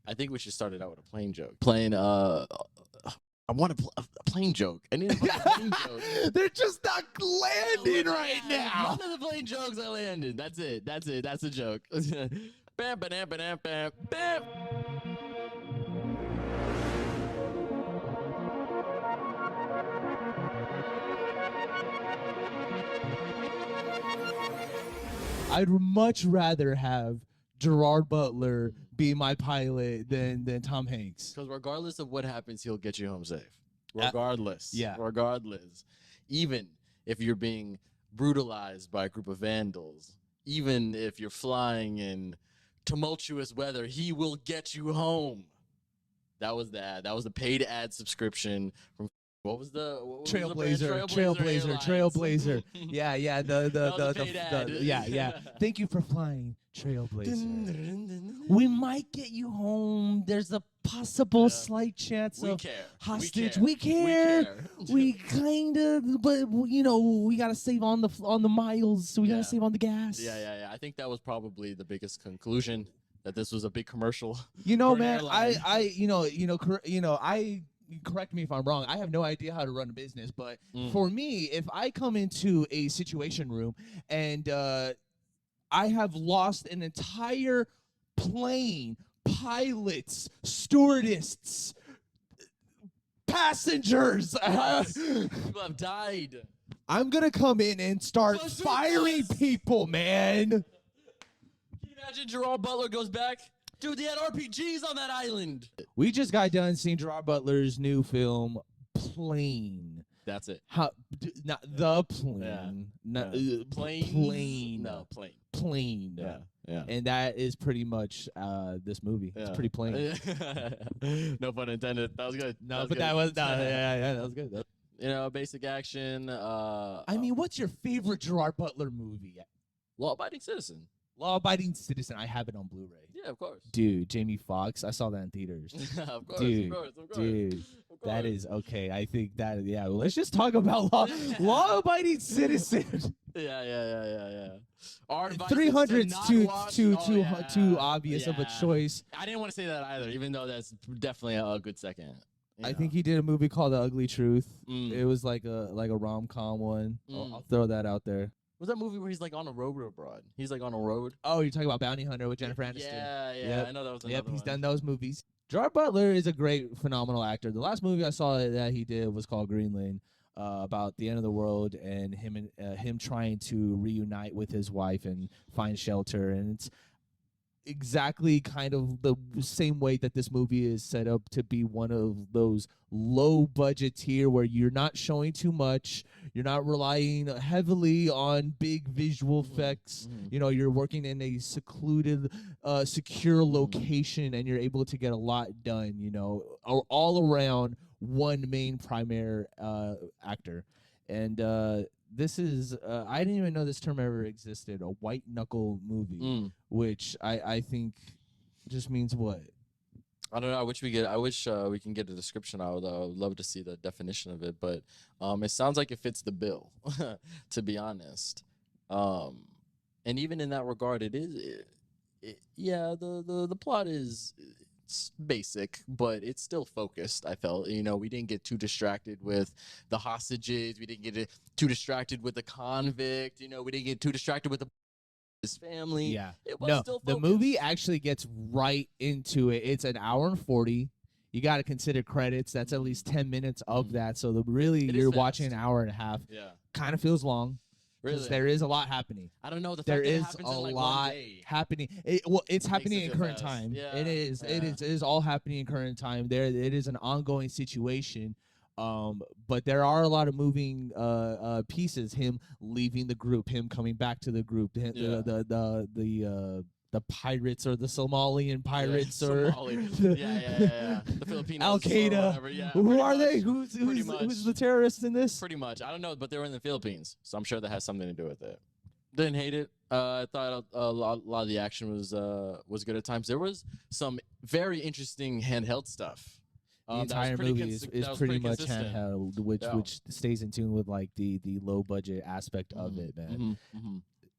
I think we should start it out with a plane joke. I want a plane joke. I need a plane joke. They're just not landing right now. None of the plane jokes I landed. That's it. That's a joke. Bam, bam, bam, bam, bam. I'd much rather have Gerard Butler be my pilot than Tom Hanks. Because regardless of what happens, he'll get you home safe. Regardless. Yeah. Regardless. Even if you're being brutalized by a group of vandals, even if you're flying in tumultuous weather, he will get you home. That was the ad. That was the paid ad subscription from what was the Trailblazer. Yeah. The paid ad. yeah. Thank you for flying, Trailblazer. We might get you home. There's a possible slight chance of hostage. We care. We kind of, but you know, we gotta save on the miles. So we gotta save on the gas. Yeah. I think that was probably the biggest conclusion, that this was a big commercial. You know, man, I correct me if I'm wrong. I have no idea how to run a business, but for me, if I come into a situation room and I have lost an entire plane, pilots, stewardesses, passengers, People have died. I'm gonna come in and start firing people, man. Can you imagine Gerard Butler goes back? Dude, they had RPGs on that island. We just got done seeing Gerard Butler's new film, Plane. That's it. Not the plane. Plane. No, plane. Plane. Yeah. And that is pretty much this movie. It's pretty plain. No pun intended. That was good. That was good. You know, basic action. I mean, what's your favorite Gerard Butler movie? Law-abiding citizen. Law-abiding citizen. I have it on Blu-ray. Yeah, of course. Dude, Jamie Foxx. I saw that in theaters. Of course, dude, of course. Dude, that is okay. I think that well, let's just talk about law-abiding citizen. Yeah. Our advice 300's is too obvious of a choice. I didn't want to say that either, even though that's definitely a good second. I think he did a movie called The Ugly Truth. It was like a rom-com one. I'll throw that out there. Was that movie where he's like on a road abroad? He's like on a road. Oh, you're talking about Bounty Hunter with Jennifer Aniston. Yeah. Yep. I know that was another one. He's done those movies. Gerard Butler is a great, phenomenal actor. The last movie I saw that he did was called Greenland, about the end of the world and him trying to reunite with his wife and find shelter. And it's exactly kind of the same way that this movie is set up to be one of those low budget tier where you're not showing too much, you're not relying heavily on big visual effects. You know, you're working in a secluded, secure location, and you're able to get a lot done, you know, all around one main primary actor. And this is I didn't even know this term ever existed, a white knuckle movie, which I think just means what? I don't know. I wish we can get a description. I would love to see the definition of it, but it sounds like it fits the bill, to be honest. And even in that regard, the plot is it's basic, but it's still focused. I felt, you know, we didn't get too distracted with the hostages. We didn't get too distracted with the convict. You know, we didn't get too distracted with his family. Yeah. It was still focused. The movie actually gets right into it. It's an hour and 40. You got to consider credits. That's at least 10 minutes of that. So you're watching an hour and a half. Yeah. Kind of feels long. Really? There is a lot happening. I don't know. There is a lot happening. It's happening in current time. Yeah. It is. Yeah. It is all happening in current time. It is an ongoing situation. But there are a lot of moving pieces. Him leaving the group, him coming back to the group. The pirates or the Somalian pirates or the Filipinos, Al Qaeda. Who are they? Who's the terrorists in this? Pretty much. I don't know, but they were in the Philippines, so I'm sure that has something to do with it. Didn't hate it. I thought a lot of the action was good at times. There was some very interesting handheld stuff. The entire movie is pretty much handheld, which stays in tune with like the low budget aspect of it, man.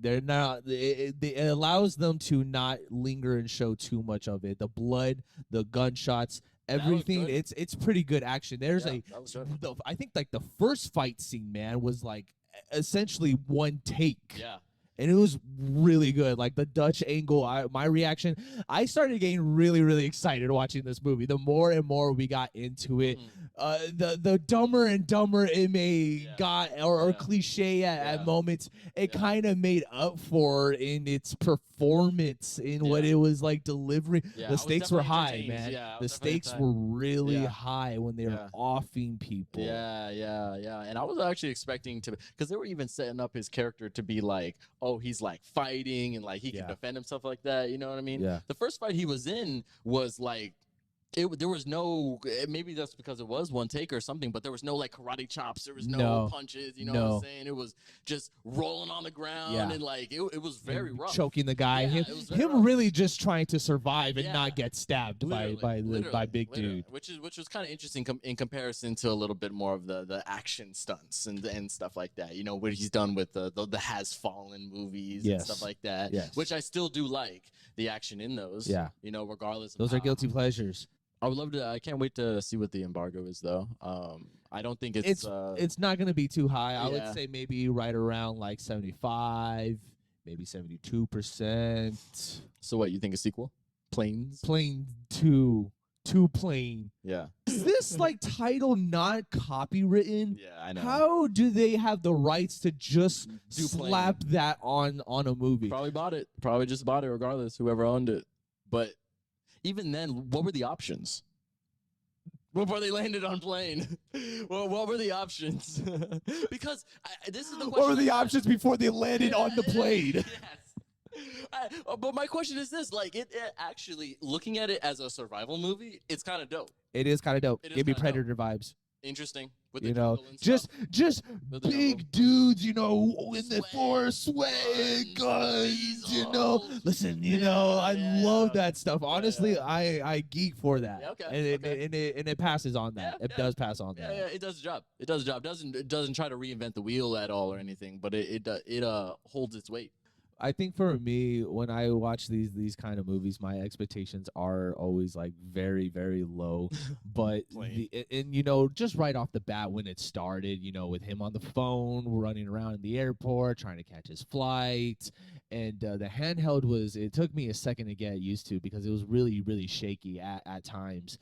They're not. It allows them to not linger and show too much of it. The blood, the gunshots, everything. good. It's pretty good action. There's Yeah, that was good. I think like the first fight scene, man, was like essentially one take. Yeah. And it was really good. Like the Dutch angle, my reaction, I started getting really, really excited watching this movie. The more and more we got into it, the dumber and dumber it may got or cliche at moments, it kind of made up for in its performance in what it was like delivering. The stakes were high, man. The stakes were really high when they were offing people. Yeah. And I was actually expecting to, because they were even setting up his character to be like, oh, he's like fighting and like he can defend himself like that. You know what I mean? Yeah. The first fight he was in was like, there was no, maybe that's because it was one take or something, but there was no like karate chops. There was no punches. You know what I'm saying? It was just rolling on the ground and like it was very rough. Choking the guy. Yeah, him really just trying to survive and not get stabbed by big dude. Which was kind of interesting in comparison to a little bit more of the action stunts and stuff like that. You know what he's done with the Has Fallen movies and stuff like that. Yes. Which I still do like the action in those. Yeah. You know, regardless of those are guilty pleasures. I would love to. I can't wait to see what the embargo is, though. I don't think it's not going to be too high. I would say maybe right around like 75, maybe 72%. So what, you think a sequel? Planes? Plane 2. 2 plane. Yeah. Is this like title not copywritten? Yeah, I know. How do they have the rights to just slap that on a movie? Probably bought it. Probably just bought it regardless, whoever owned it. But even then, what were the options? Before they landed on plane, well, what were the options? Because this is the question. What were the options before they landed on the plane? Yes. But my question is this: like, it actually, looking at it as a survival movie, it's kind of dope. It is kind of dope. Give me Predator vibes. Interesting. With you the know, just big dudes, you know, in the forest, swag, guns, you know. Listen, you know, I love that stuff. Honestly, I geek for that. Yeah, okay. And it passes on that. It does pass on that. Yeah, it does the job. It does the job. It doesn't try to reinvent the wheel at all or anything, but it holds its weight. I think for me, when I watch these kind of movies, my expectations are always like very, very low. But and you know, just right off the bat when it started, you know, with him on the phone, running around in the airport trying to catch his flight, and the handheld it took me a second to get used to because it was really, really shaky at times.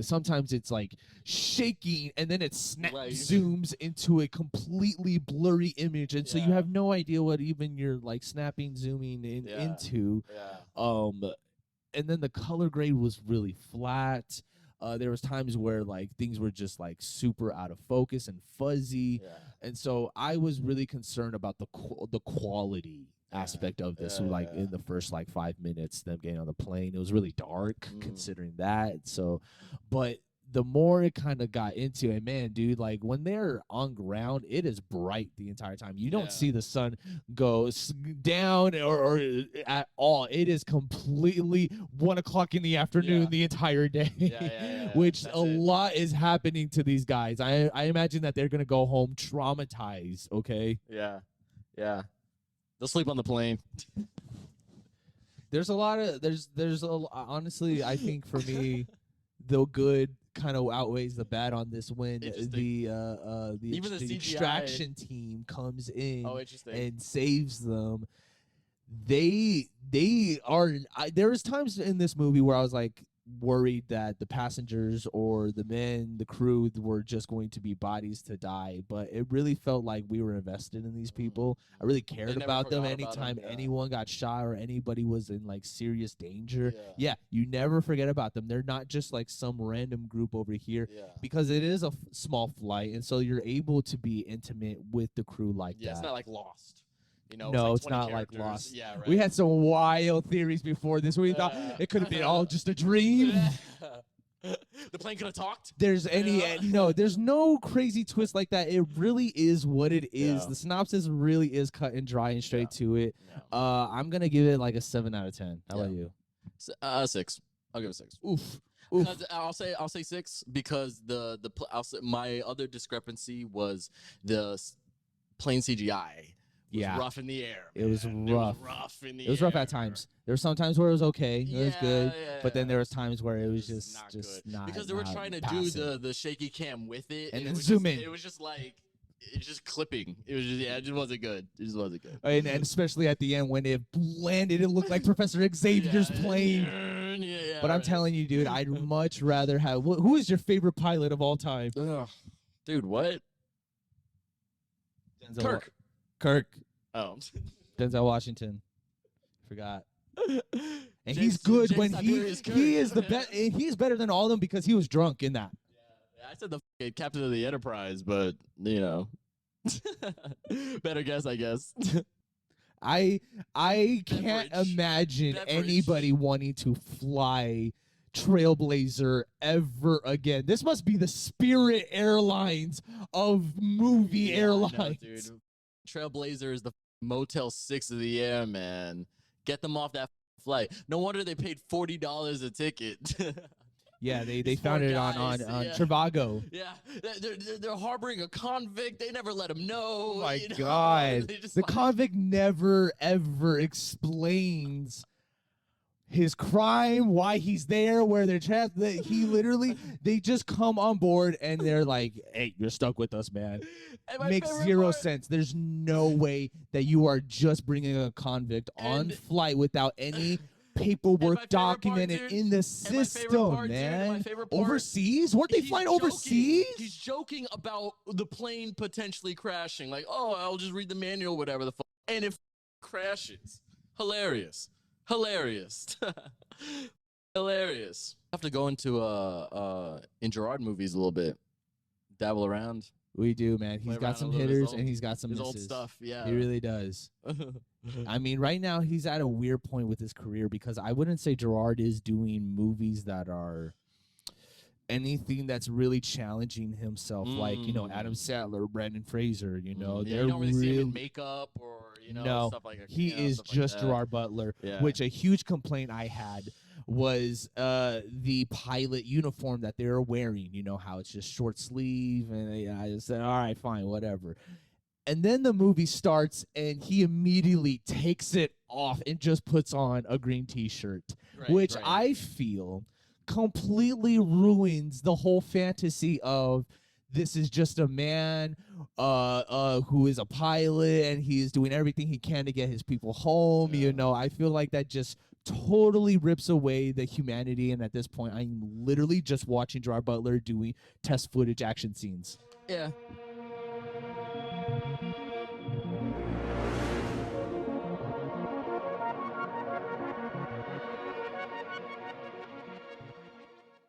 Sometimes it's like shaking and then it zooms into a completely blurry image, and so you have no idea what even you're like zooming into. And then the color grade was really flat. There was times where like things were just like super out of focus and fuzzy, and so I was really concerned about the quality aspect of this. In the first like 5 minutes, them getting on the plane, it was really dark considering that. So, but the more it kind of got into it, man, dude, like when they're on ground, it is bright the entire time. You don't see the sun go down or at all. It is completely 1 o'clock in the afternoon the entire day, which a lot is happening to these guys. I imagine that they're going to go home traumatized, okay? Yeah. They'll sleep on the plane. There's a lot of, honestly, I think for me, the good kind of outweighs the bad on this when the extraction team comes in and saves them. There was times in this movie where I was like worried that the passengers or the crew were just going to be bodies to die, but it really felt like we were invested in these people. I really cared about them anytime anyone got shot or anybody was in like serious danger. You never forget about them. They're not just like some random group over here because it is a small flight, and so you're able to be intimate with the crew like that. It's not like Lost. You know, no, it's not like Lost. We had some wild theories before this. We thought it could have been all just a dream. The plane could have talked. There's no crazy twist like that. It really is what it is. The synopsis really is cut and dry and straight to it. I'm gonna give it like a 7 out of 10. How about you? 6. I'll give it 6. Oof. I'll say 6 because my other discrepancy was the plain CGI. was Yeah. rough in the air. It was man. rough. It was rough in the It was rough air. at times. There were some times where it was okay. It was good. Yeah, But then there was times where it was It's just good. not because they were trying to passing. do the shaky cam with it, And it then was zoom just, in. It was just like it was just clipping. It was just it just wasn't good. It just wasn't good. And especially at the end when it landed, it looked like Professor Xavier's plane. Yeah, But I'm right. telling you, dude, I'd much rather have. Who is your favorite pilot of all time? Ugh. Dude, what? Kirk. Oh. Denzel Washington. Forgot. And James- he's good James when Tiberius Kirk. he is the best. He's better than all of them because he was drunk in that. Yeah, I said the fucking captain of the Enterprise, but you know, better guess, I guess. I can't Beverage. imagine Beverage. anybody wanting to fly Trailblazer ever again. This must be the Spirit Airlines of movie Yeah, I know, airlines. dude. Trailblazer is the Motel 6 of the air, man. Get them off that flight. No wonder they paid $40 a ticket. Yeah, they These found poor it on guys, yeah. Trivago. Yeah, they're harboring a convict. They never let him know. Oh my you know? God. They just The like- convict never ever explains his crime, why he's there, where they're trapped. He literally, they just come on board and they're like, "Hey, you're stuck with us, man." And my Makes favorite zero part- sense. There's no way that you are just bringing a convict on And- flight without any And my paperwork favorite part, documented dude, in the and my favorite system, part, dude, and my man. favorite part- Overseas? Weren't they He's flying joking. overseas? He's joking about the plane potentially crashing. Like, oh, I'll just read the manual, whatever the fuck. And it crashes. Hilarious. Hilarious. Hilarious. I have to go into in Gerard movies a little bit. Dabble around. We do, man. Play He's around got a some little bit. His hitters old- and he's got some His misses. old stuff. Yeah. He really does. I mean, right now he's at a weird point with his career because I wouldn't say Gerard is doing movies that are anything that's really challenging himself, like, you know, Adam Sandler, Brandon Fraser, you know, yeah, they're you don't really see him in really- makeup or No, stuff like that. he is stuff like just that. Gerard Butler, Yeah. which a huge complaint I had was the pilot uniform that they were wearing. You know how it's just short sleeve, and I just said, all right, fine, whatever. And then the movie starts, and he immediately takes it off and just puts on a green T-shirt, Right, which right. I feel completely ruins the whole fantasy of this is just a man who is a pilot and he is doing everything he can to get his people home. Yeah. You know, I feel like that just totally rips away the humanity. And at this point, I'm literally just watching Gerard Butler doing test footage action scenes. Yeah.